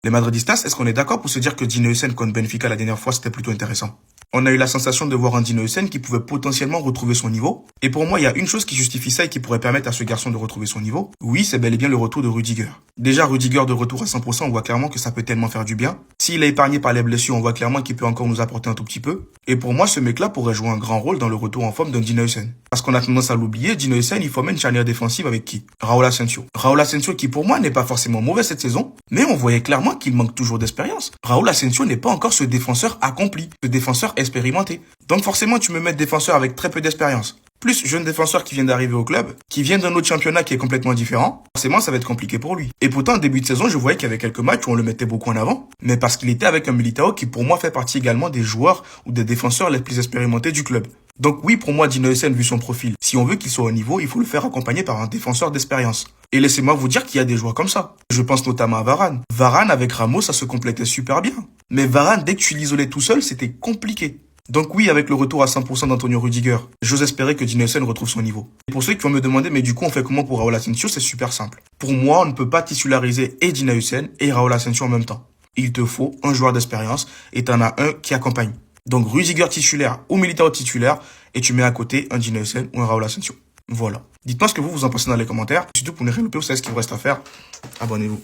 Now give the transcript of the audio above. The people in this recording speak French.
Les Madridistas, est-ce qu'on est d'accord pour se dire que Dino Hussein contre Benfica la dernière fois, c'était plutôt intéressant? On a eu la sensation de voir un Dino Hussein qui pouvait potentiellement retrouver son niveau. Et pour moi, il y a une chose qui justifie ça et qui pourrait permettre à ce garçon de retrouver son niveau. Oui, c'est bel et bien le retour de Rudiger. Déjà, Rudiger de retour à 100%, on voit clairement que ça peut tellement faire du bien. S'il est épargné par les blessures, on voit clairement qu'il peut encore nous apporter un tout petit peu. Et pour moi, ce mec-là pourrait jouer un grand rôle dans le retour en forme d'un Dino Hussein. Parce qu'on a tendance à l'oublier, Dino Hussein, il formait une charnière défensive avec qui? Raúl Asensio. Raúl Asensio qui pour moi n'est pas forcément mauvais cette saison, mais on voyait clairement qu'il manque toujours d'expérience. Raúl Asensio n'est pas encore ce défenseur accompli, ce défenseur expérimenté. Donc forcément, tu me mets défenseur avec très peu d'expérience. Plus jeune défenseur qui vient d'arriver au club, qui vient d'un autre championnat qui est complètement différent, forcément ça va être compliqué pour lui. Et pourtant, en début de saison, je voyais qu'il y avait quelques matchs où on le mettait beaucoup en avant, mais parce qu'il était avec un Militao qui pour moi fait partie également des joueurs ou des défenseurs les plus expérimentés du club. Donc oui, pour moi, Dino Hussein, vu son profil, si on veut qu'il soit au niveau, il faut le faire accompagner par un défenseur d'expérience. Et laissez-moi vous dire qu'il y a des joueurs comme ça. Je pense notamment à Varane. Varane avec Ramos, ça se complétait super bien. Mais Varane, dès que tu l'isolais tout seul, c'était compliqué. Donc oui, avec le retour à 100% d'Antonio Rudiger, j'ose espérer que Dino Hussein retrouve son niveau. Et pour ceux qui vont me demander, mais du coup on fait comment pour Raúl Asensio, c'est super simple. Pour moi, on ne peut pas titulariser et Dino Hussein et Raúl Asensio en même temps. Il te faut un joueur d'expérience et t'en as un qui accompagne. Donc Rudiger titulaire ou Militao titulaire et tu mets à côté un Dino Hussein ou un Raúl Asensio. Voilà. Dites-moi ce que vous en pensez dans les commentaires. Surtout pour ne rien louper, vous savez ce qu'il vous reste à faire. Abonnez-vous.